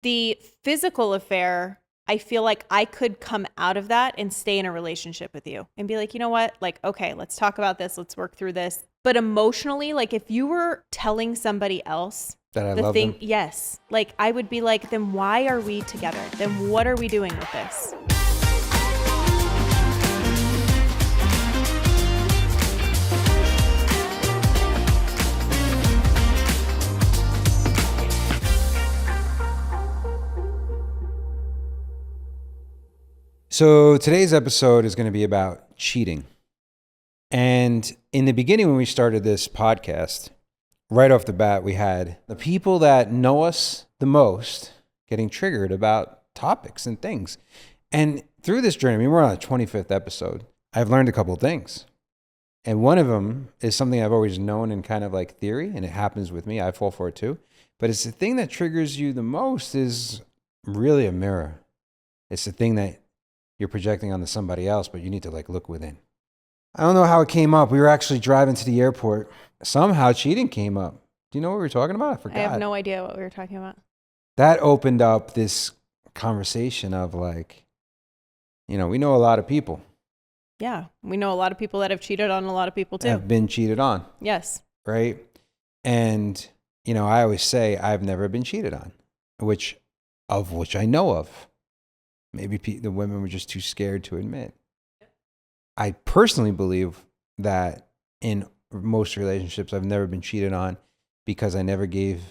The physical affair, I feel like I could come out of that and stay in a relationship with you and be like, you know what? Like, okay, let's talk about this. Let's work through this. But emotionally, like if you were telling somebody else that I love them. yes, like I would be like, then why are we together? Then what are we doing with this? So today's episode is going to be about cheating. And in the beginning, when we started this podcast, right off the bat, we had the people that know us the most getting triggered about topics and things. And through this journey, I mean, we're on a 25th episode. I've learned a couple of things. And one of them is something I've always known in kind of like theory, and it happens with me. I fall for it too. But it's the thing that triggers you the most is really a mirror. It's the thing that you're projecting onto somebody else, but you need to like look within. I don't know how it came up. We were actually driving to the airport. Somehow cheating came up. Do you know what we were talking about? I forgot. I have no idea what we were talking about. That opened up this conversation of like, you know, we know a lot of people. Yeah. We know a lot of people that have cheated on a lot of people too. Have been cheated on. Yes. Right? And, you know, I always say I've never been cheated on, which I know of. Maybe the women were just too scared to admit. I personally believe that in most relationships, I've never been cheated on because I never gave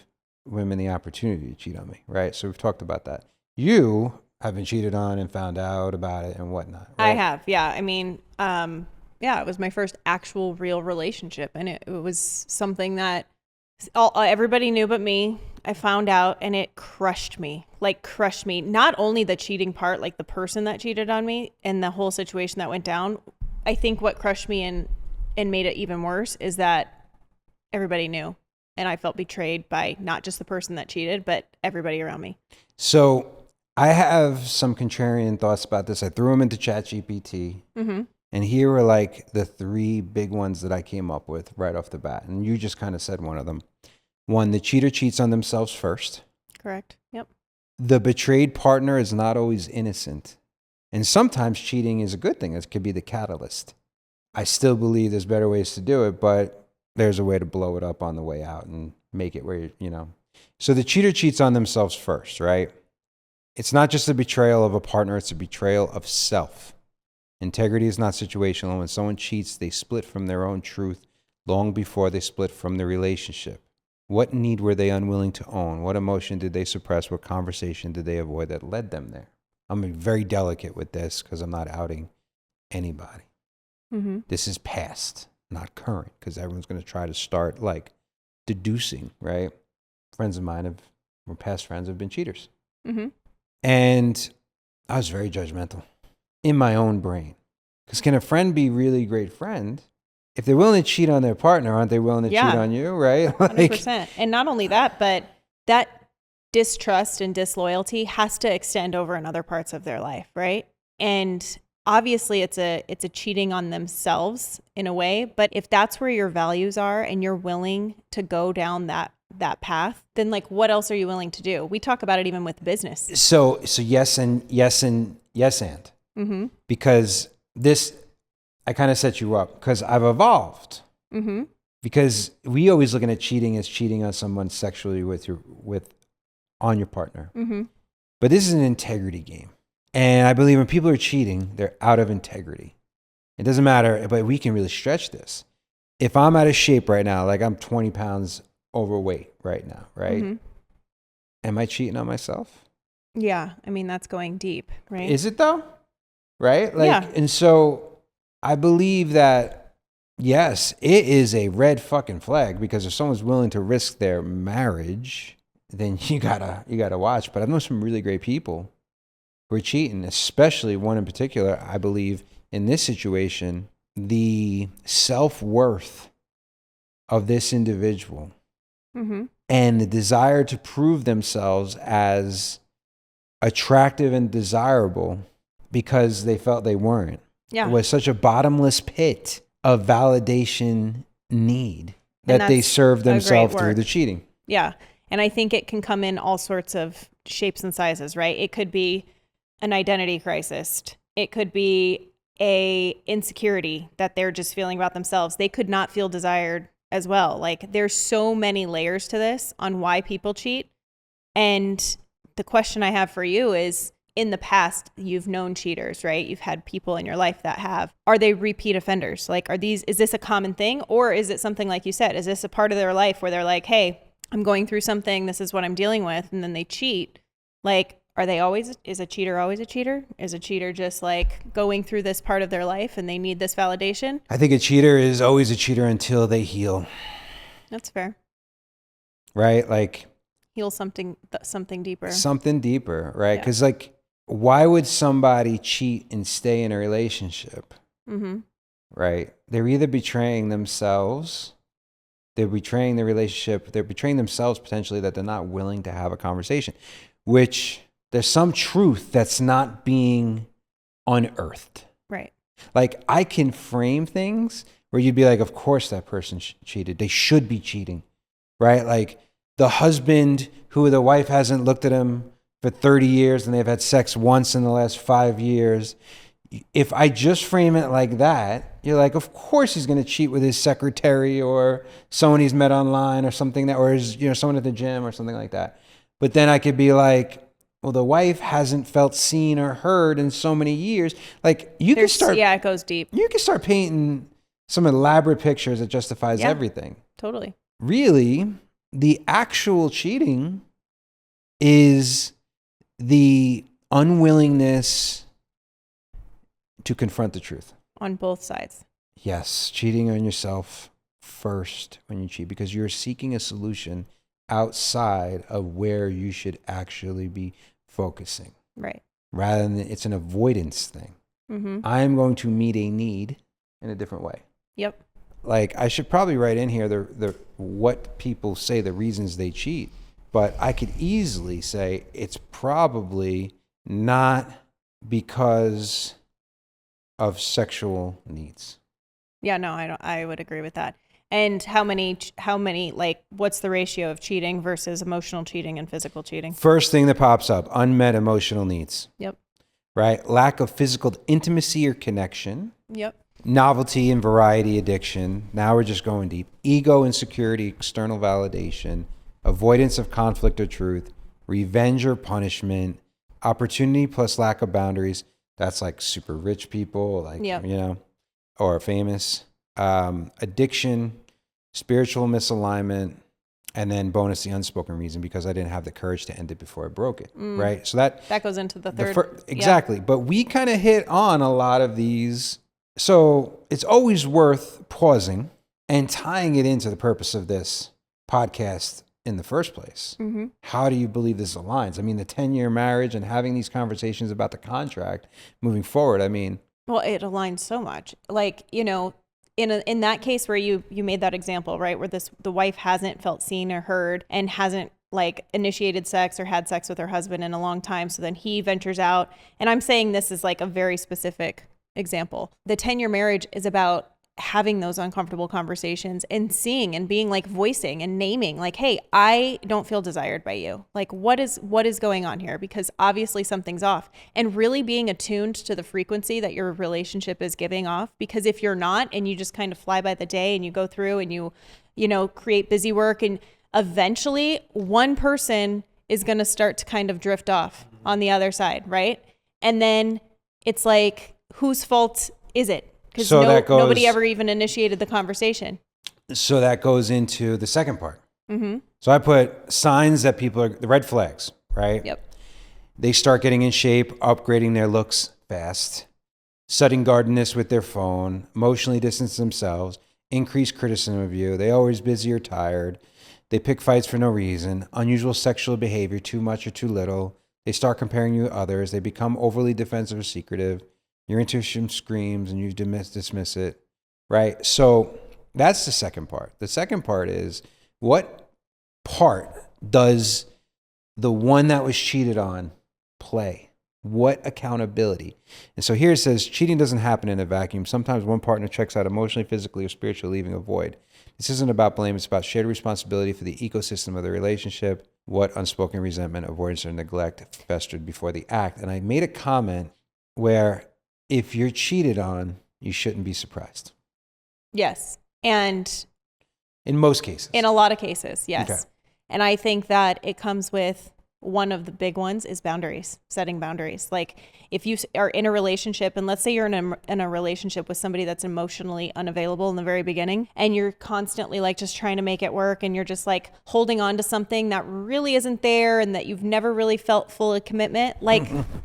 women the opportunity to cheat on me, right? So we've talked about that. You have been cheated on and found out about it and whatnot, right? I have, yeah. I mean, it was my first actual real relationship, and it was something that everybody knew but me. I found out, and it crushed me. Not only the cheating part, like the person that cheated on me and the whole situation that went down. I think what crushed me and made it even worse is that everybody knew, and I felt betrayed by not just the person that cheated, but everybody around me. So I have some contrarian thoughts about this. I threw them into ChatGPT, and here were like the three big ones that I came up with right off the bat. And you just kind of said one of them. One, the cheater cheats on themselves first. Correct. Yep. The betrayed partner is not always innocent. And sometimes cheating is a good thing. It could be the catalyst. I still believe there's better ways to do it, but there's a way to blow it up on the way out and make it where, you know. So the cheater cheats on themselves first, right? It's not just a betrayal of a partner, it's a betrayal of self. Integrity is not situational. When someone cheats, they split from their own truth long before they split from the relationship. What need were they unwilling to own? What emotion did they suppress? What conversation did they avoid that led them there? I'm very delicate with this because I'm not outing anybody. This is past, not current, because everyone's going to try to start like deducing, right? Friends of mine or past friends have been cheaters. And I was very judgmental in my own brain. Because can a friend be really great friend? If they're willing to cheat on their partner, aren't they willing to cheat on you, right? 100%. And not only that, but that distrust and disloyalty has to extend over in other parts of their life, right? And obviously it's a cheating on themselves in a way, but if that's where your values are and you're willing to go down that path, then like what else are you willing to do? We talk about it even with business. So yes and. Because this, I kind of set you up because I've evolved. Because we always looking at cheating as cheating on someone sexually on your partner. But this is an integrity game. And I believe when people are cheating, they're out of integrity. It doesn't matter, but we can really stretch this. If I'm out of shape right now, like I'm 20 pounds overweight right now, right? Am I cheating on myself? Yeah. I mean, that's going deep, right? Is it though? Right? Yeah. And so I believe that, yes, it is a red fucking flag because if someone's willing to risk their marriage, then you gotta watch. But I've known some really great people who are cheating, especially one in particular. I believe in this situation, the self-worth of this individual and the desire to prove themselves as attractive and desirable because they felt they weren't. It was such a bottomless pit of validation need that they served themselves through the cheating. Yeah. And I think it can come in all sorts of shapes and sizes, right? It could be an identity crisis. It could be a insecurity that they're just feeling about themselves. They could not feel desired as well. Like there's so many layers to this on why people cheat. And the question I have for you is, in the past, you've known cheaters, right? You've had people in your life that have. Are they repeat offenders? Like, is this a common thing? Or is it something like you said? Is this a part of their life where they're like, hey, I'm going through something, this is what I'm dealing with, and then they cheat? Like, is a cheater always a cheater? Is a cheater just like going through this part of their life and they need this validation? I think a cheater is always a cheater until they heal. That's fair. Right? Like, heal something deeper. Something deeper, right? Yeah. Because like, why would somebody cheat and stay in a relationship? Mm-hmm. Right? They're either betraying themselves, they're betraying the relationship, they're betraying themselves potentially that they're not willing to have a conversation, which there's some truth that's not being unearthed. Right. Like I can frame things where you'd be like, of course that person cheated. They should be cheating, right? Like the husband who the wife hasn't looked at him for 30 years and they've had sex once in the last 5 years. If I just frame it like that, you're like, of course he's going to cheat with his secretary or someone he's met online or something that, or his, someone at the gym or something like that. But then I could be like, well, the wife hasn't felt seen or heard in so many years. Like you can start. Yeah, it goes deep. You can start painting some elaborate pictures that justifies everything. Totally. Really, the actual cheating is the unwillingness to confront the truth. On both sides. Yes, cheating on yourself first when you cheat because you're seeking a solution outside of where you should actually be focusing. Right. Rather than it's an avoidance thing. Mm-hmm. I'm going to meet a need in a different way. Yep. Like I should probably write in here the what people say the reasons they cheat. But I could easily say it's probably not because of sexual needs. Yeah, no, I would agree with that. And how many, like, what's the ratio of cheating versus emotional cheating and physical cheating? First thing that pops up, unmet emotional needs. Yep. Right? Lack of physical intimacy or connection. Yep. Novelty and variety addiction. Now we're just going deep. Ego, insecurity, external validation. Avoidance of conflict or truth, revenge or punishment, opportunity plus lack of boundaries. That's like super rich people, like, or famous. Addiction, spiritual misalignment, and then bonus, the unspoken reason, because I didn't have the courage to end it before I broke it, right? So that goes into the third. Exactly. But we kind of hit on a lot of these. So it's always worth pausing and tying it into the purpose of this podcast in the first place. Mm-hmm. How do you believe this aligns? I mean, the 10-year marriage and having these conversations about the contract moving forward, I mean. Well, it aligns so much. Like, in that case where you made that example, right, where the wife hasn't felt seen or heard and hasn't like initiated sex or had sex with her husband in a long time. So then he ventures out. And I'm saying this is like a very specific example. The 10-year marriage is about having those uncomfortable conversations and seeing and being like voicing and naming like, hey, I don't feel desired by you. Like what is going on here? Because obviously something's off, and really being attuned to the frequency that your relationship is giving off. Because if you're not, and you just kind of fly by the day and you go through and you create busy work, and eventually one person is going to start to kind of drift off on the other side. Right. And then it's like, whose fault is it? Because nobody ever even initiated the conversation. So that goes into the second part. Mm-hmm. So I put signs that people are, the red flags, right? Yep. They start getting in shape, upgrading their looks fast, sudden guardedness with their phone, emotionally distance themselves, increased criticism of you. They always busy or tired. They pick fights for no reason, unusual sexual behavior, too much or too little. They start comparing you to others. They become overly defensive or secretive. Your intuition screams and you dismiss it, right? So that's the second part. The second part is, what part does the one that was cheated on play? What accountability? And so here it says, cheating doesn't happen in a vacuum. Sometimes one partner checks out emotionally, physically, or spiritually, leaving a void. This isn't about blame. It's about shared responsibility for the ecosystem of the relationship. what unspoken resentment, avoidance, or neglect festered before the act. And I made a comment where if you're cheated on, you shouldn't be surprised. Yes. And in most cases. In a lot of cases, yes. Okay. And I think that it comes with, one of the big ones is boundaries, setting boundaries. Like if you are in a relationship, and let's say you're in a relationship with somebody that's emotionally unavailable in the very beginning, and you're constantly like just trying to make it work, and you're just like holding on to something that really isn't there, and that you've never really felt full of commitment, like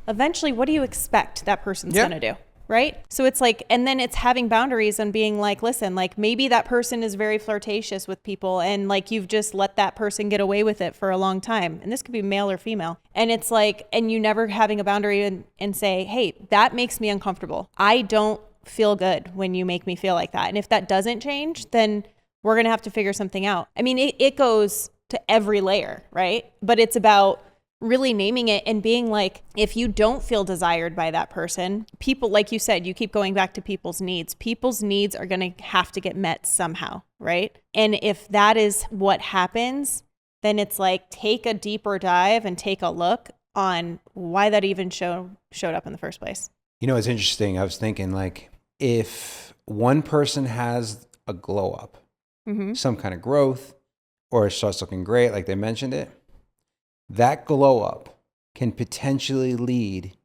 eventually what do you expect that person's gonna do? Right? So it's like, and then it's having boundaries and being like, listen, like maybe that person is very flirtatious with people, and like you've just let that person get away with it for a long time. And this could be male or female. And it's like, and you never having a boundary and say, hey, that makes me uncomfortable. I don't feel good when you make me feel like that. And if that doesn't change, then we're going to have to figure something out. I mean, it goes to every layer, right? But it's about really naming it and being like, if you don't feel desired by that person, people, like you said, you keep going back to people's needs. People's needs are going to have to get met somehow, right? And if that is what happens, then it's like, take a deeper dive and take a look on why that even showed up in the first place. You know, it's interesting. I was thinking, like, if one person has a glow up, some kind of growth, or it starts looking great, like they mentioned it, that glow up can potentially lead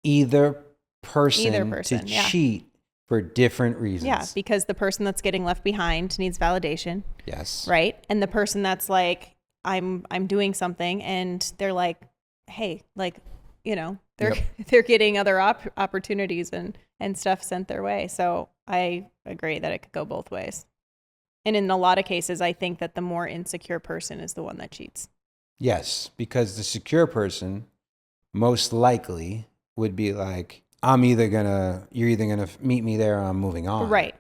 either person to cheat for different reasons. Yeah, because the person that's getting left behind needs validation. Yes. Right? And the person that's like, I'm doing something, and they're like, hey, like, you know, they're getting other opportunities and stuff sent their way. So I agree that it could go both ways. And in a lot of cases, I think that the more insecure person is the one that cheats. Yes, because the secure person most likely would be like, you're either gonna meet me there or I'm moving on. Right.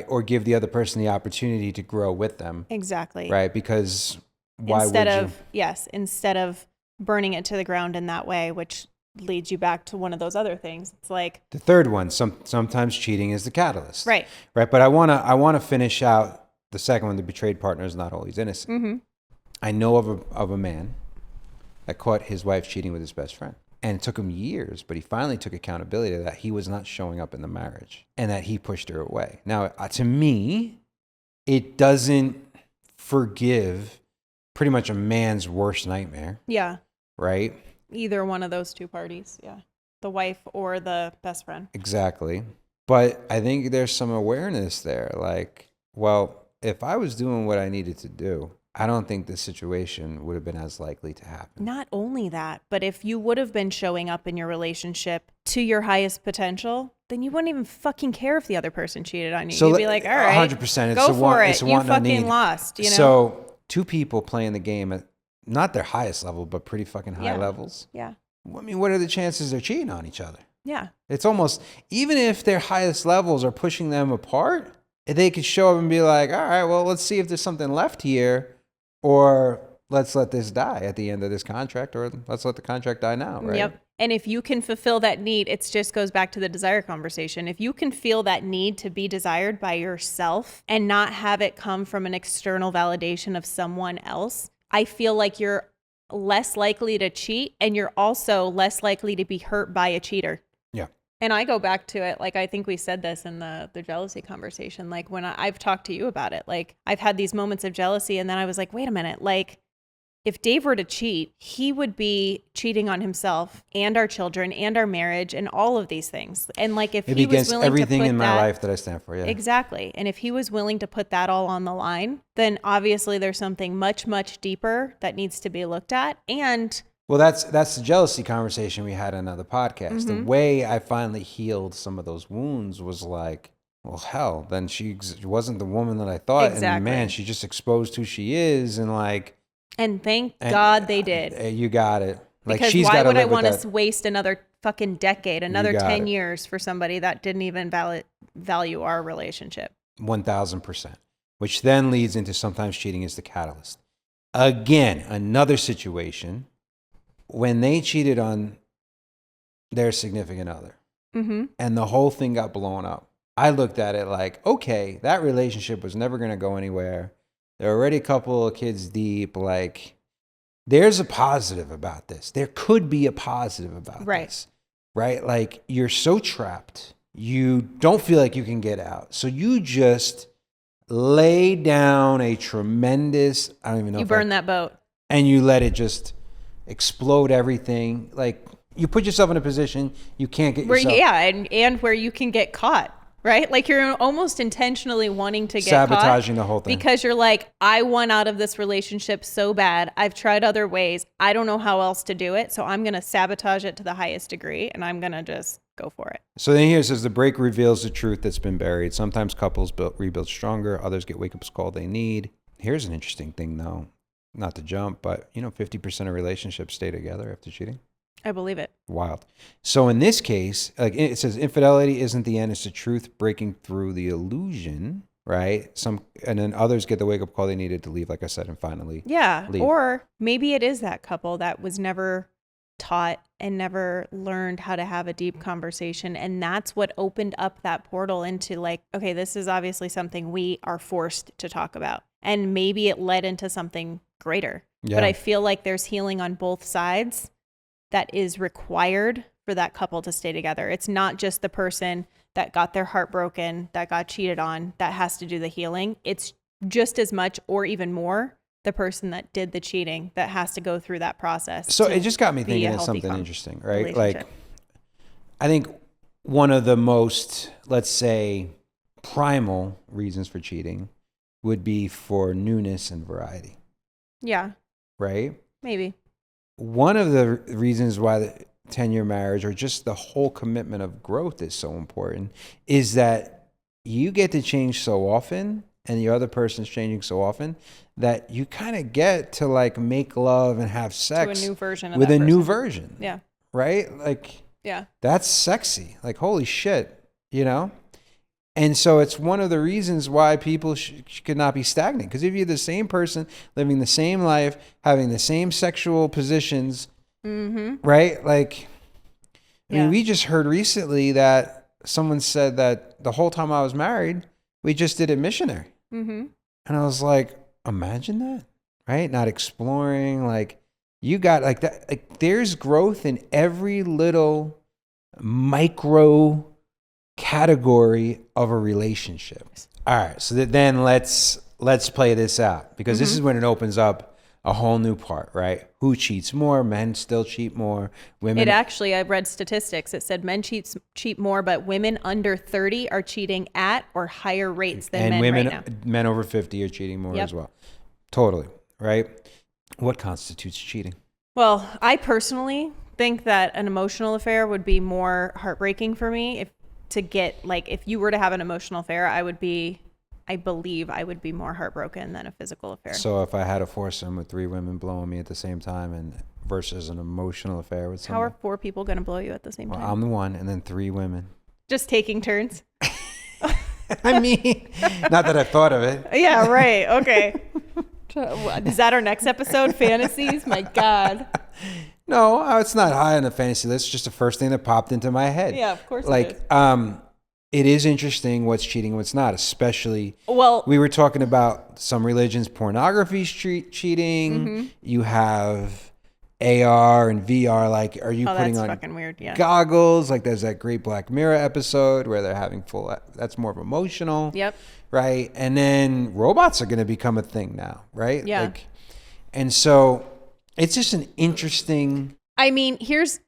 Or give the other person the opportunity to grow with them. Exactly. Right. Because instead of burning it to the ground in that way, which leads you back to one of those other things. It's like the third one, sometimes cheating is the catalyst. Right. But I wanna finish out the second one. The betrayed partner is not always innocent. Mm-hmm. I know of a man that caught his wife cheating with his best friend. And it took him years, but he finally took accountability that he was not showing up in the marriage and that he pushed her away. Now, to me, it doesn't forgive pretty much a man's worst nightmare. Yeah. Right? Either one of those two parties. Yeah. The wife or the best friend. Exactly. But I think there's some awareness there. Like, well, if I was doing what I needed to do, I don't think this situation would have been as likely to happen. Not only that, but if you would have been showing up in your relationship to your highest potential, then you wouldn't even fucking care if the other person cheated on you. So you'd be like, all right, 100%. Go for it. You fucking lost, you know? So two people playing the game at not their highest level, but pretty fucking high levels. Yeah. I mean, what are the chances they're cheating on each other? Yeah. It's almost, even if their highest levels are pushing them apart, they could show up and be like, all right, well, let's see if there's something left here. Or let's let this die at the end of this contract, or let's let the contract die now, right? Yep. And if you can fulfill that need, it just goes back to the desire conversation. If you can feel that need to be desired by yourself and not have it come from an external validation of someone else, I feel like you're less likely to cheat, and you're also less likely to be hurt by a cheater. Yeah. And I go back to it, like I think we said this in the jealousy conversation, like when I've talked to you about it, like I've had these moments of jealousy, and then I was like, wait a minute, like if Dave were to cheat, he would be cheating on himself and our children and our marriage and all of these things. And like if he was willing everything to put in my life that I stand for, yeah. Exactly. And if he was willing to put that all on the line, then obviously there's something much, much deeper that needs to be looked at. And well, that's the jealousy conversation we had on another podcast. The way I finally healed some of those wounds was like, well, hell, then she wasn't the woman that I thought. Exactly. And man, she just exposed who she is. And like, and thank God they did. You got it. Like, because why would I want to waste another fucking decade, another 10 years for somebody that didn't even value our relationship? 1,000%. Which then leads into sometimes cheating is the catalyst. Again, another situation when they cheated on their significant other and the whole thing got blown up. I looked at it like, okay, that relationship was never going to go anywhere. They're already a couple of kids deep. Like, there's a positive about this. There could be a positive about Right. this, right? Like you're so trapped. You don't feel like you can get out. So you just lay down a tremendous, I don't even know. You burn that boat. And you let it just explode everything. Like you put yourself in a position you can't get yourself. And where you can get caught, right? Like you're almost intentionally wanting to get sabotaging caught the whole thing. because you're like, I want out of this relationship so bad. I've tried other ways. I don't know how else to do it. So I'm going to sabotage it to the highest degree and I'm going to just go for it. So then here it says the break reveals the truth that's been buried. Sometimes couples rebuild stronger. Others get wake-up call they need. Here's an interesting thing though. Not to jump, but 50% of relationships stay together after cheating. I believe it. Wild. So in this case, like it says, infidelity isn't the end; it's the truth breaking through the illusion, right? And then others get the wake up call they needed to leave, like I said, and finally, leave. Or maybe it is that couple that was never taught and never learned how to have a deep conversation, and that's what opened up that portal into like, okay, this is obviously something we are forced to talk about, and maybe it led into something greater. Yeah. But I feel like there's healing on both sides that is required for that couple to stay together. It's not just the person that got their heart broken, that got cheated on, that has to do the healing. It's just as much or even more the person that did the cheating that has to go through that process. So it just got me thinking of something interesting, right? Like, I think one of the most, let's say, primal reasons for cheating would be for newness and variety. Yeah. Right? Maybe. One of the reasons why the 10-year marriage or just the whole commitment of growth is so important is that you get to change so often and the other person's changing so often that you kind of get to like make love and have sex to a new version of with that a person. new version. Yeah. Right? Like, yeah, that's sexy. Like, holy shit, And so it's one of the reasons why people could not be stagnant. Because if you're the same person, living the same life, having the same sexual positions, right? Like, I mean, we just heard recently that someone said that the whole time I was married, we just did it missionary. And I was like, imagine that, right? Not exploring. Like, you got like that. Like, there's growth in every little micro category of a relationship. All right, so then let's play this out because this is when it opens up a whole new part, right? Who cheats more? Men still cheat more. Women. It actually, I read statistics. It said men cheat more, but women under 30 are cheating at or higher rates than men women, right now. Men over 50 are cheating more as well. Totally, right? What constitutes cheating? Well, I personally think that an emotional affair would be more heartbreaking for me if you were to have an emotional affair, I believe I would be more heartbroken than a physical affair. So if I had a foursome with 3 women blowing me at the same time and versus an emotional affair with someone. How are 4 people going to blow you at the same time? I'm the one and then 3 women. Just taking turns? I mean, not that I've thought of it. Yeah, right. Okay. Is that our next episode? Fantasies? My God. No, it's not high on the fantasy list. It's just the first thing that popped into my head. Yeah, of course like, it is. It is interesting what's cheating and what's not, especially. Well, we were talking about some religions, pornography cheating. You have AR and VR. Like, are you putting on fucking weird. Yeah. goggles? Like, there's that great Black Mirror episode where they're having that's more of emotional. Yep. Right. And then robots are going to become a thing now. Right. Yeah. Like, and so it's just an interesting. I mean, here's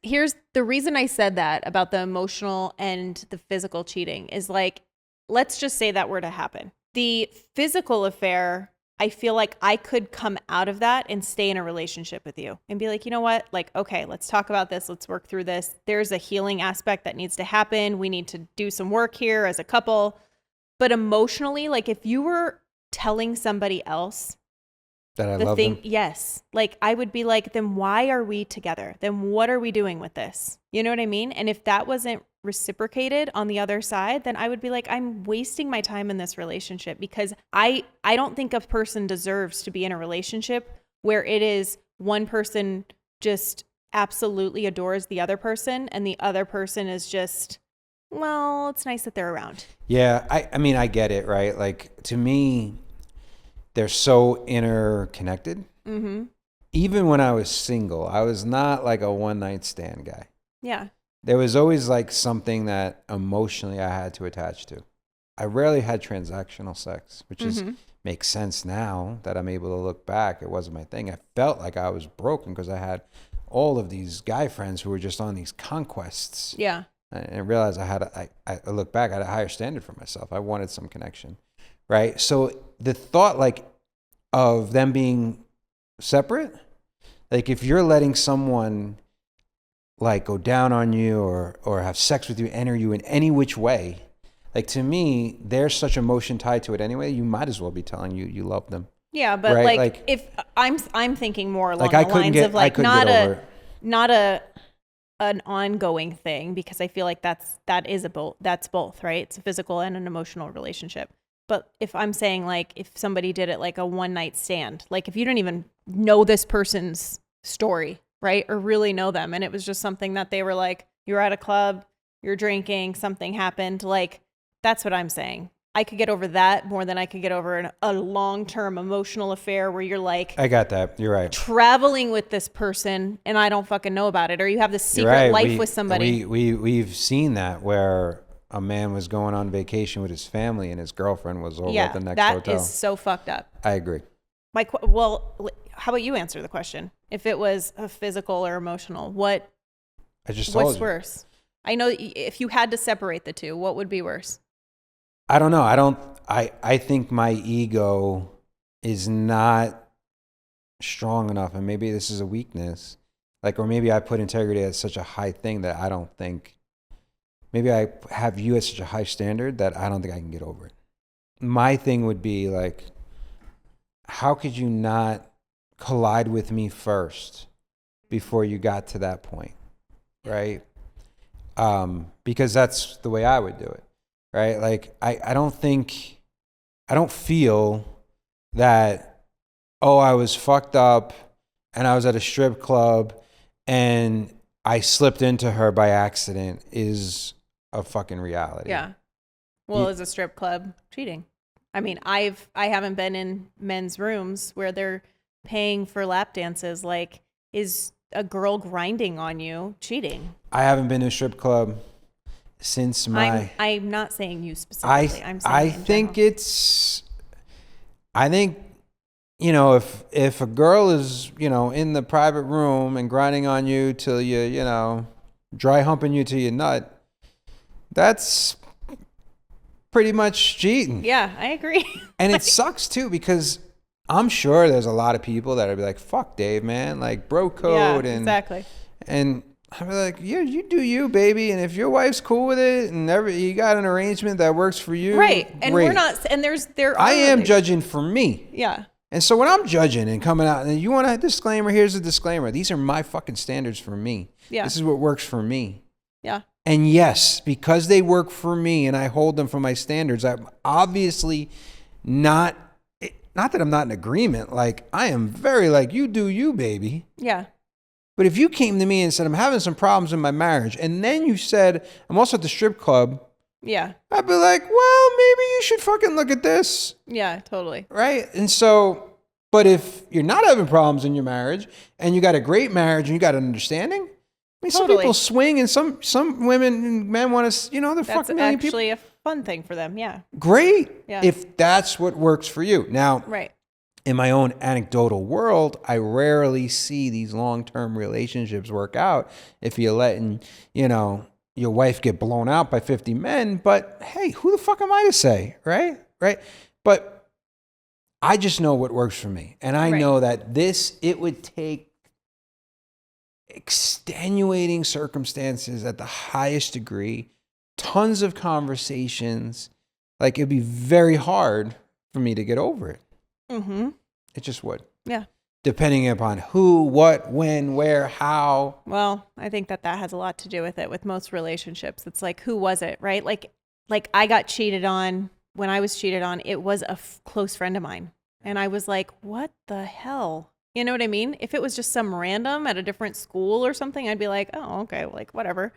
the reason I said that about the emotional and the physical cheating is like, let's just say that were to happen. The physical affair, I feel like I could come out of that and stay in a relationship with you and be like, you know what? Like, okay, let's talk about this. Let's work through this. There's a healing aspect that needs to happen. We need to do some work here as a couple. But emotionally, like if you were telling somebody else that I love them. Yes. Like I would be like, then why are we together? Then what are we doing with this? You know what I mean? And if that wasn't reciprocated on the other side, then I would be like, I'm wasting my time in this relationship because I don't think a person deserves to be in a relationship where it is one person just absolutely adores the other person and the other person is just, well, it's nice that they're around. Yeah. I mean, I get it, right? Like to me, they're so interconnected. even when I was single, I was not like a one night stand guy. Yeah. There was always like something that emotionally I had to attach to. I rarely had transactional sex, which is makes sense now that I'm able to look back. It wasn't my thing. I felt like I was broken because I had all of these guy friends who were just on these conquests. Yeah. And I realized I look back, I had a higher standard for myself. I wanted some connection, right? So the thought like of them being separate, like if you're letting someone like go down on you or have sex with you, enter you in any which way, like to me, there's such emotion tied to it anyway. You might as well be telling you love them. Yeah, but right? like if I'm thinking more along like the lines of like not an ongoing thing, because I feel like that's both, right? It's a physical and an emotional relationship. But if I'm saying like if somebody did it like a one night stand, like if you didn't even know this person's story, right? Or really know them, and it was just something that they were like, you're at a club, you're drinking, something happened, like that's what I'm saying. I could get over that more than I could get over a long-term emotional affair where you're like, I got that. You're right. Traveling with this person and I don't fucking know about it, or you have this secret life with somebody. We've seen that where a man was going on vacation with his family and his girlfriend was over at the next hotel. That is so fucked up. I agree. Well, how about you answer the question? If it was a physical or emotional, what's worse? I know if you had to separate the two, what would be worse? I don't know. I think my ego is not strong enough, and maybe this is a weakness. Like, or maybe I put integrity as such a high thing that I don't think, maybe I have you at such a high standard that I don't think I can get over it. My thing would be like, how could you not collide with me first before you got to that point, right? Because that's the way I would do it. Right? Like, I don't feel that, oh, I was fucked up and I was at a strip club and I slipped into her by accident is a fucking reality. Yeah. Well, is a strip club cheating? I mean, I haven't been in men's rooms where they're paying for lap dances. Like, is a girl grinding on you cheating? I haven't been to a strip club since my... I'm not saying you specifically. I think, you know, if a girl is, you know, in the private room and grinding on you till you know, dry humping you till you nut, that's pretty much cheating. Yeah, I agree. And it sucks too, because I'm sure there's a lot of people that would be like, fuck Dave, man, like bro code. Yeah, exactly. And I'd be like, yeah, you do you, baby. And if your wife's cool with it and you got an arrangement that works for you, right? And great. we're not. And I am judging for me. Yeah. And so when I'm judging and coming out, and you want a disclaimer, here's a disclaimer. These are my fucking standards for me. Yeah. This is what works for me. Yeah. And yes, because they work for me and I hold them for my standards, I'm obviously not that I'm not in agreement. Like, I am very like, you do you, baby. Yeah. But if you came to me and said, I'm having some problems in my marriage, and then you said, I'm also at the strip club. Yeah. I'd be like, well, maybe you should fucking look at this. Yeah, totally. Right? And so, but if you're not having problems in your marriage and you got a great marriage and you got an understanding, I mean, totally. Some people swing and some women and men want to, you know, they're fucking million people. That's actually a fun thing for them. Yeah. Great. Yeah. If that's what works for you. Now, right. In my own anecdotal world, I rarely see these long-term relationships work out if you're letting, you know, your wife get blown out by 50 men. But hey, who the fuck am I to say, right? Right? But I just know what works for me. And I know that it would take extenuating circumstances at the highest degree, tons of conversations. Like, it'd be very hard for me to get over it. Mm-hmm. It just would. Yeah. Depending upon who, what, when, where, how. Well, I think that has a lot to do with it with most relationships. It's like, who was it, right? Like I got cheated on. When I was cheated on, it was a close friend of mine. And I was like, what the hell? You know what I mean? If it was just some random at a different school or something, I'd be like, oh, okay, like whatever.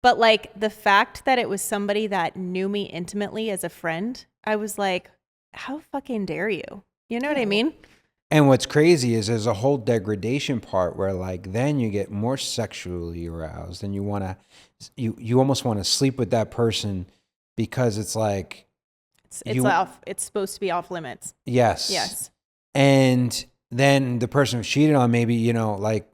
But like the fact that it was somebody that knew me intimately as a friend, I was like, how fucking dare you? You know what I mean? And what's crazy is there's a whole degradation part where like then you get more sexually aroused and you almost want to sleep with that person because it's like it's supposed to be off limits. Yes. And then the person who cheated on, maybe, like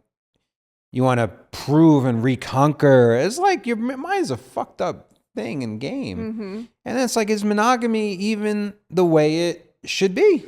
you want to prove and reconquer. It's like your mind's a fucked up thing and game. Mm-hmm. And it's like, is monogamy even the way it should be?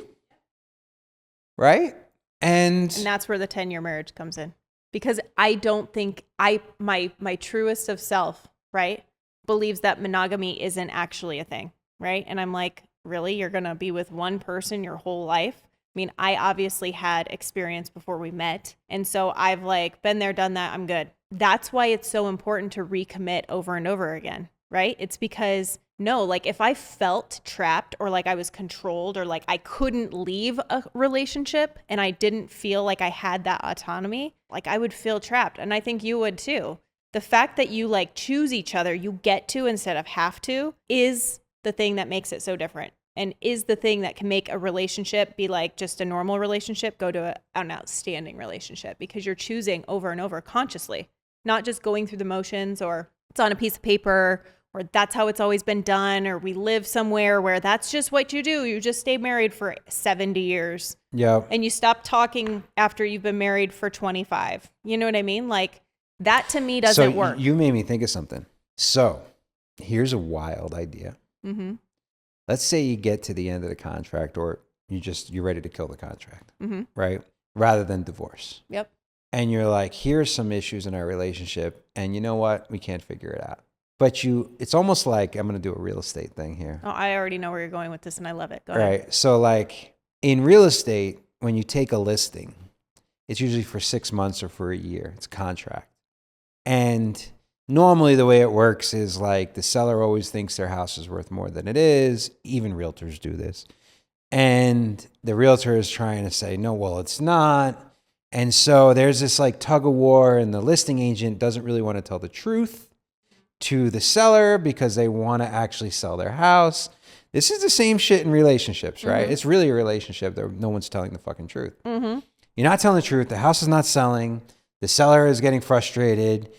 Right? And that's where the 10-year marriage comes in. Because I don't think my truest of self, right, believes that monogamy isn't actually a thing, right? And I'm like, really? You're going to be with one person your whole life? I mean, I obviously had experience before we met. And so I've like been there, done that. I'm good. That's why it's so important to recommit over and over again, right? It's because like if I felt trapped or like I was controlled or like I couldn't leave a relationship and I didn't feel like I had that autonomy, like I would feel trapped. And I think you would too. The fact that you like choose each other, you get to instead of have to, is the thing that makes it so different. And is the thing that can make a relationship be like just a normal relationship go to an outstanding relationship, because you're choosing over and over consciously, not just going through the motions or it's on a piece of paper or that's how it's always been done, or we live somewhere where that's just what you do. You just stay married for 70 years. Yeah. And you stop talking after you've been married for 25. You know what I mean? Like that to me doesn't work. You made me think of something. So here's a wild idea. Mm-hmm. Let's say you get to the end of the contract or you're ready to kill the contract, mm-hmm. right? Rather than divorce. Yep. And you're like, here's some issues in our relationship. And you know what? We can't figure it out. But it's almost like, I'm going to do a real estate thing here. Oh, I already know where you're going with this and I love it. Go ahead. Right. So like in real estate, when you take a listing, it's usually for 6 months or for a year. It's a contract. And normally the way it works is like the seller always thinks their house is worth more than it is. Even realtors do this. And the realtor is trying to say, no, well, it's not. And so there's this like tug of war, and the listing agent doesn't really want to tell the truth to the seller because they want to actually sell their house. This is the same shit in relationships, right? Mm-hmm. It's really a relationship that no one's telling the fucking truth. Mm-hmm. You're not telling the truth. The house is not selling. The seller is getting frustrated.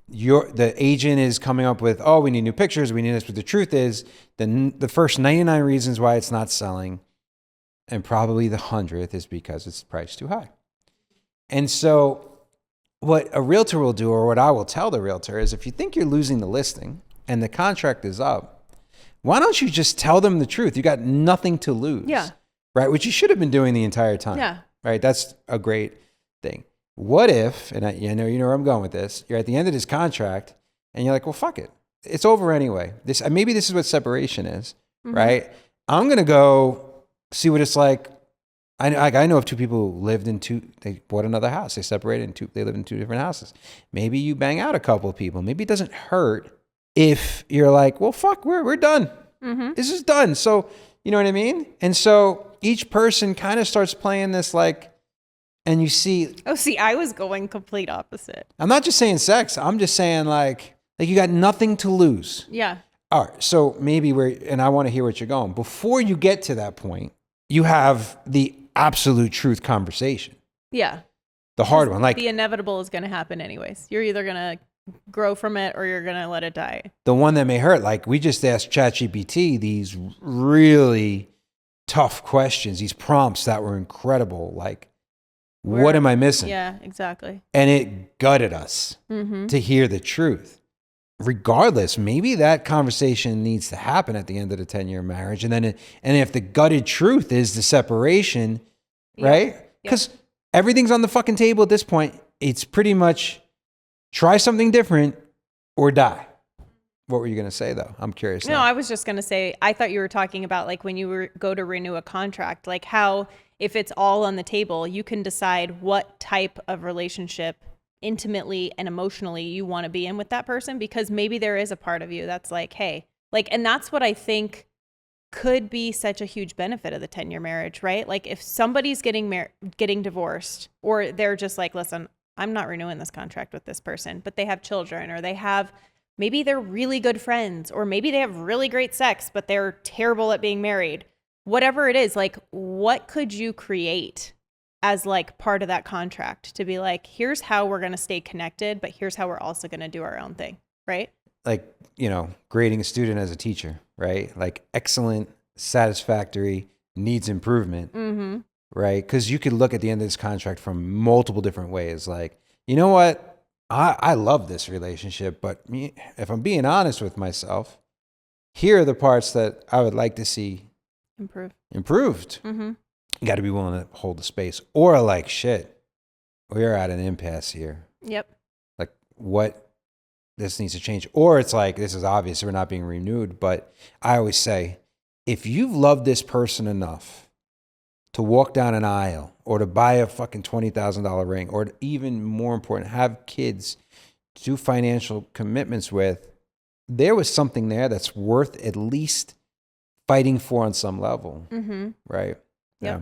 The agent is coming up with, oh, we need new pictures. We need this. But the truth is the first 99 reasons why it's not selling, and probably the 100th, is because it's priced too high. And so what a realtor will do, or what I will tell the realtor, is if you think you're losing the listing and the contract is up, why don't you just tell them the truth? You got nothing to lose. Yeah. Right? Which you should have been doing the entire time. Yeah. Right? That's a great thing. What if, and I know you know where I'm going with this, you're at the end of this contract and you're like, well, fuck it. It's over anyway. Maybe this is what separation is, mm-hmm. right? I'm going to go see what it's like. I know of two people who they bought another house. They separated they live in two different houses. Maybe you bang out a couple of people. Maybe it doesn't hurt if you're like, well, fuck, we're done. Mm-hmm. This is done. So, you know what I mean? And so each person kind of starts playing this like, and you see. Oh, see, I was going complete opposite. I'm not just saying sex. I'm just saying like you got nothing to lose. Yeah. All right. So maybe and I want to hear what you're going. Before you get to that point, you have the absolute truth conversation. Yeah. The hard one. Like the inevitable is going to happen anyways. You're either going to grow from it or you're going to let it die. The one that may hurt. Like we just asked ChatGPT these really tough questions, these prompts that were incredible. Like, what am I missing? Yeah, exactly. And it gutted us to hear the truth. Regardless, maybe that conversation needs to happen at the end of the 10-year marriage. And if the gutted truth is the separation, right? Because everything's on the fucking table at this point. It's pretty much try something different or die. What were you going to say though? I'm curious. No, I was just going to say, I thought you were talking about like when you go to renew a contract, like how if it's all on the table, you can decide what type of relationship intimately and emotionally you want to be in with that person, because maybe there is a part of you that's like, hey, like, and that's what I think could be such a huge benefit of the 10-year marriage, right? Like if somebody's getting divorced, or they're just like, listen, I'm not renewing this contract with this person, but they have children, or maybe they're really good friends, or maybe they have really great sex, but they're terrible at being married. Whatever it is, like what could you create as like part of that contract to be like, here's how we're going to stay connected, but here's how we're also going to do our own thing. Right. Like, grading a student as a teacher, right? Like excellent, satisfactory, needs improvement, right? Because you could look at the end of this contract from multiple different ways. Like, you know what? I love this relationship, but if I'm being honest with myself, here are the parts that I would like to see improved. You got to be willing to hold the space. Or like, shit, we're at an impasse here. Yep. Like, what? This needs to change. Or it's like, this is obvious, we're not being renewed. But I always say, if you've loved this person enough to walk down an aisle or to buy a fucking $20,000 ring, or to, even more important, have kids, do financial commitments with, there was something there that's worth at least fighting for on some level. Right? Yep. Yeah.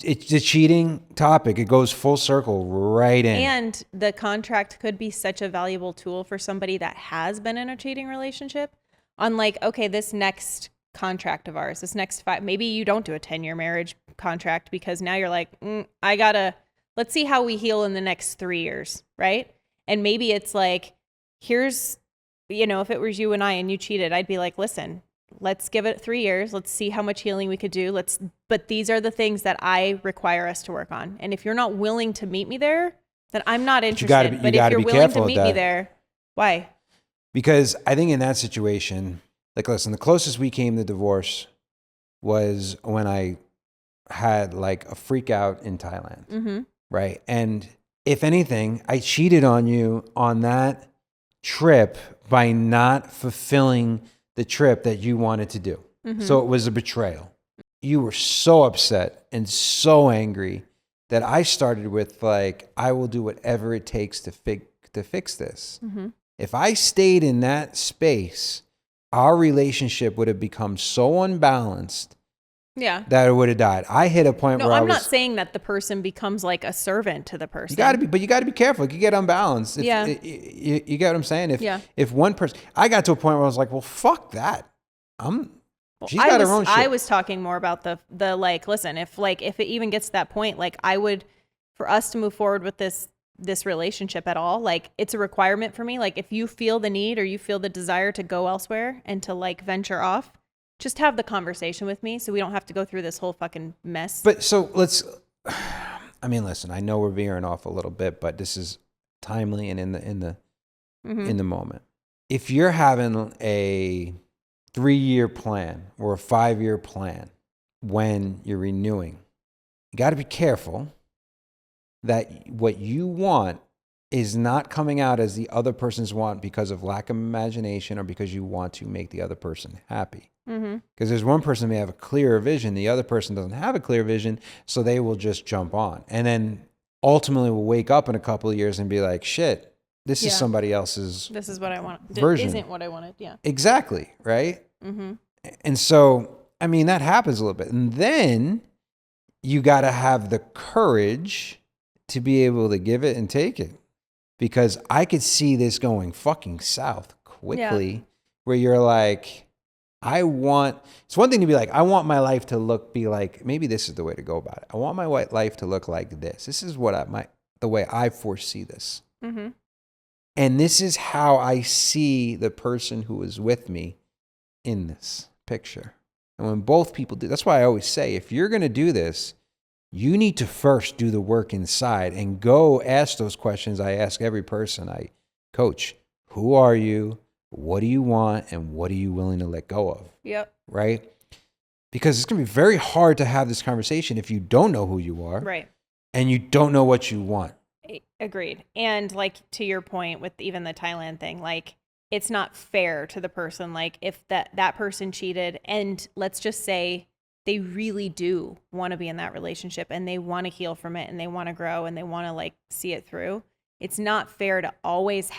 It's the cheating topic. It goes full circle right in. And the contract could be such a valuable tool for somebody that has been in a cheating relationship. On like, okay, this next contract of ours, this next 5, maybe you don't do a 10-year marriage contract because now you're like, let's see how we heal in the next 3 years, right? And maybe it's like, here's, if it was you and I and you cheated, I'd be like, listen, let's give it 3 years. Let's see how much healing we could do. But these are the things that I require us to work on. And if you're not willing to meet me there, then I'm not interested. But if you're willing to meet me there, why? Because I think in that situation, like, listen, the closest we came to divorce was when I had like a freak out in Thailand. Right. And if anything, I cheated on you on that trip by not fulfilling the trip that you wanted to do. So it was a betrayal. You were so upset and so angry that I started with like, I will do whatever it takes to fix this. If I stayed in that space, our relationship would have become so unbalanced that it would have died. I hit a point where I'm not saying that the person becomes like a servant to the person. You got to be careful. You get unbalanced. You get what I'm saying? If one person, I got to a point where I was like, well, fuck that. She's got her own shit. I was talking more about the like, listen, if it even gets to that point, like I would, for us to move forward with this relationship at all, like it's a requirement for me. Like if you feel the need or you feel the desire to go elsewhere and to like venture off, just have the conversation with me so we don't have to go through this whole fucking mess. But so listen, I know we're veering off a little bit, but this is timely and in the moment. If you're having a 3-year plan or a 5-year plan when you're renewing, you got to be careful that what you want is not coming out as the other person's want because of lack of imagination or because you want to make the other person happy. Because there's one person who may have a clearer vision, the other person doesn't have a clear vision, so they will just jump on. And then ultimately will wake up in a couple of years and be like, shit, this is somebody else's This is what I want. version. Isn't what I wanted, yeah. Exactly, right? And so, that happens a little bit. And then you got to have the courage to be able to give it and take it. Because I could see this going fucking south quickly where you're like, it's one thing to be like, I want my life to be like, maybe this is the way to go about it. I want my life to look like this. This is the way I foresee this. And this is how I see the person who is with me in this picture. And when both people do, that's why I always say, if you're going to do this, you need to first do the work inside and go ask those questions I ask every person I coach. Who are you? What do you want? And what are you willing to let go of? Yep. Right? Because it's going to be very hard to have this conversation if you don't know who you are. Right. And you don't know what you want. Agreed. And like to your point with even the Thailand thing, like it's not fair to the person. Like if that person cheated and let's just say they really do want to be in that relationship and they want to heal from it and they want to grow and they want to like see it through. It's not fair to always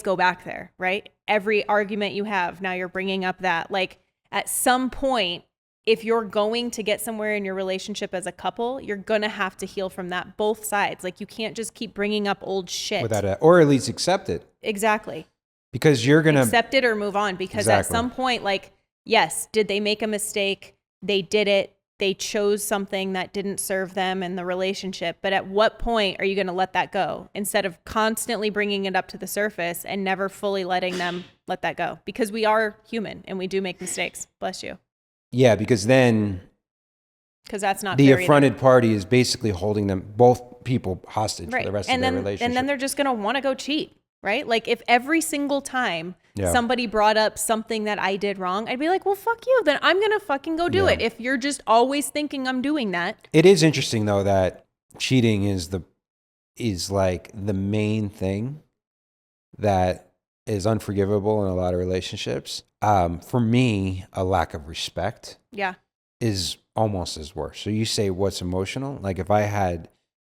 go back there, right? Every argument you have, now you're bringing up that like at some point, if you're going to get somewhere in your relationship as a couple, you're going to have to heal from that, both sides. Like you can't just keep bringing up old shit. Or at least accept it. Exactly. Because you're going to accept it or move on. Because at some point, like, yes, did they make a mistake? They did it. they chose something that didn't serve them in the relationship. But at what point are you going to let that go instead of constantly bringing it up to the surface and never fully letting them let that go? Because we are human and we do make mistakes. Bless you. Yeah, because then Because that's not the fair affronted either. party is basically holding them, both people, hostage Right. for the rest And of their then relationship. and then they're just going to want to go cheat, right? Like if every single time Yeah. somebody brought up something that I did wrong, I'd be like, well, fuck you. Then I'm going to fucking go do Yeah. it. If you're just always thinking I'm doing that. It is interesting though that cheating is like the main thing that is unforgivable in a lot of relationships. For me, a lack of respect Yeah. is almost as worse. So you say what's emotional? Like if I had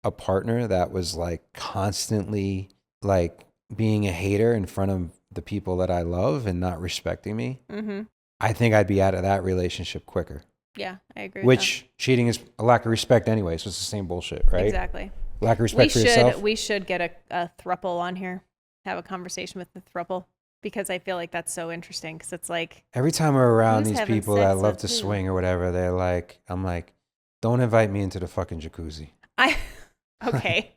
a partner that was like constantly like being a hater in front of the people that I love and not respecting me, Mm-hmm. I think I'd be out of that relationship quicker. Yeah, I agree with Which cheating is a lack of respect anyway, so it's the same bullshit, that. right? Exactly. Lack of respect for yourself. We should get a thruple on here, have a conversation with the thruple, because I feel like that's so interesting. Because it's like Every time we're around who's these having people that sex love with to who? swing or whatever, I'm like, don't invite me into the fucking jacuzzi. Okay.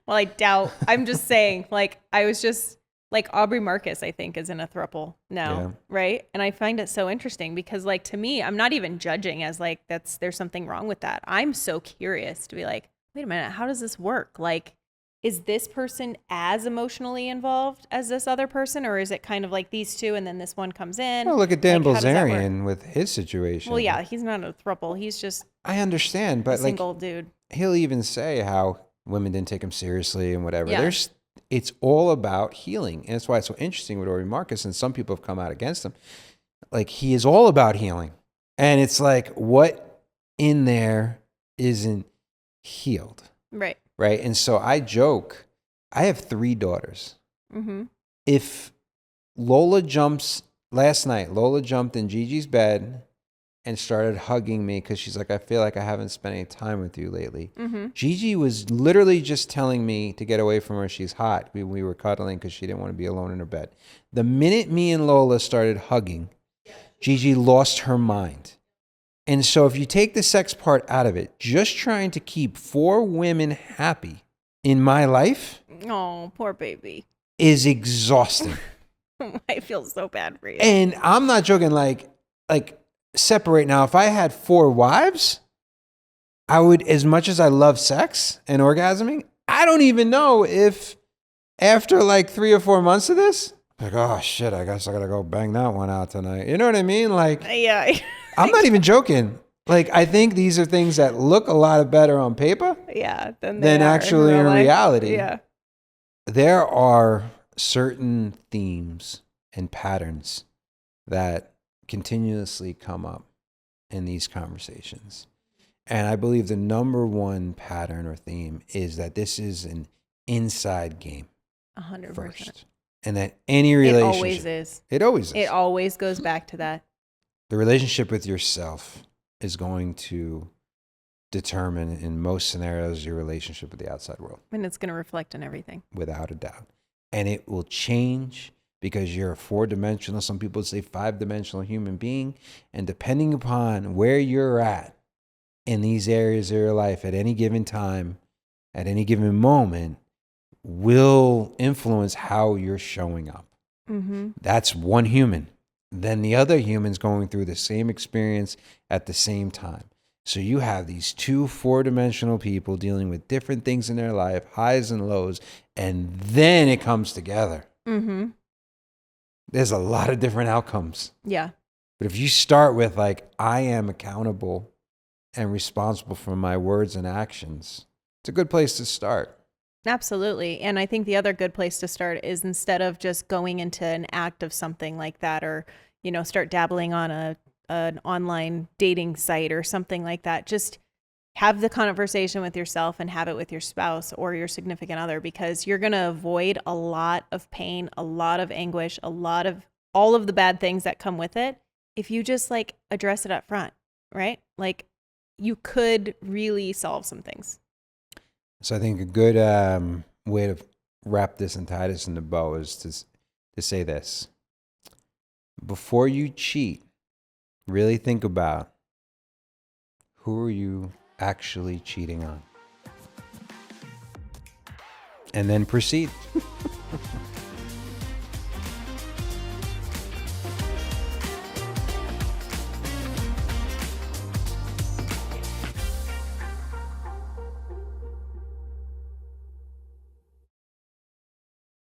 Well, I doubt. I'm just saying. Like I was just like Aubrey Marcus, I think, is in a thruple now, Yeah. right? And I find it so interesting because, like, to me, I'm not even judging as like there's something wrong with that. I'm so curious to be like, wait a minute, how does this work? Like, is this person as emotionally involved as this other person, or is it kind of like these two and then this one comes in? Well, look at Dan Like, how does that work? Bilzerian with his situation. Well, yeah, he's not a thruple. He's just I understand, a but like single dude. he'll even say how women didn't take him seriously and whatever. Yeah. It's all about healing. And that's why it's so interesting with Aubrey Marcus, and some people have come out against him. Like he is all about healing. And it's like what in there isn't healed. Right. Right. And so I joke, I have 3 daughters. Mm-hmm. If last night, Lola jumped in Gigi's bed and started hugging me because she's like, I feel like I haven't spent any time with you lately. Mm-hmm. Gigi was literally just telling me to get away from her. She's hot. We were cuddling because she didn't want to be alone in her bed. The minute me and Lola started hugging, Gigi lost her mind. And so if you take the sex part out of it, just trying to keep 4 women happy in my life Oh, poor baby. is exhausting. I feel so bad for you. And I'm not joking, like separate now. If I had 4 wives, I would, as much as I love sex and orgasming, I don't even know if after like 3 or 4 months of this, like, oh shit, I guess I gotta go bang that one out tonight. You know what I mean? Like, Yeah. I'm not even joking. Like, I think these are things that look a lot better on paper Yeah. than actually in reality. Yeah. There are certain themes and patterns that continuously come up in these conversations. And I believe the number one pattern or theme is that this is an inside game 100%. first. And that any relationship. It always is. It always is. It always goes back to that. The relationship with yourself is going to determine, in most scenarios, your relationship with the outside world. And it's going to reflect on everything. Without a doubt. And it will change because you're a 4-dimensional, some people say 5-dimensional human being. And depending upon where you're at in these areas of your life at any given time, at any given moment, will influence how you're showing up. Mm-hmm. That's one human. Then the other human's going through the same experience at the same time. So you have these 2 4-dimensional people dealing with different things in their life, highs and lows, and then it comes together. Mm-hmm. There's a lot of different outcomes. Yeah. But if you start with like, I am accountable and responsible for my words and actions, it's a good place to start. Absolutely. And I think the other good place to start is instead of just going into an act of something like that, or, you know, start dabbling on an online dating site or something like that, just have the conversation with yourself and have it with your spouse or your significant other, because you're going to avoid a lot of pain, a lot of anguish, all of the bad things that come with it if you just like address it up front, right? Like you could really solve some things. So I think a good way to wrap this and tie this in the bow is to say this. Before you cheat, really think about Who are you actually cheating on? And then proceed.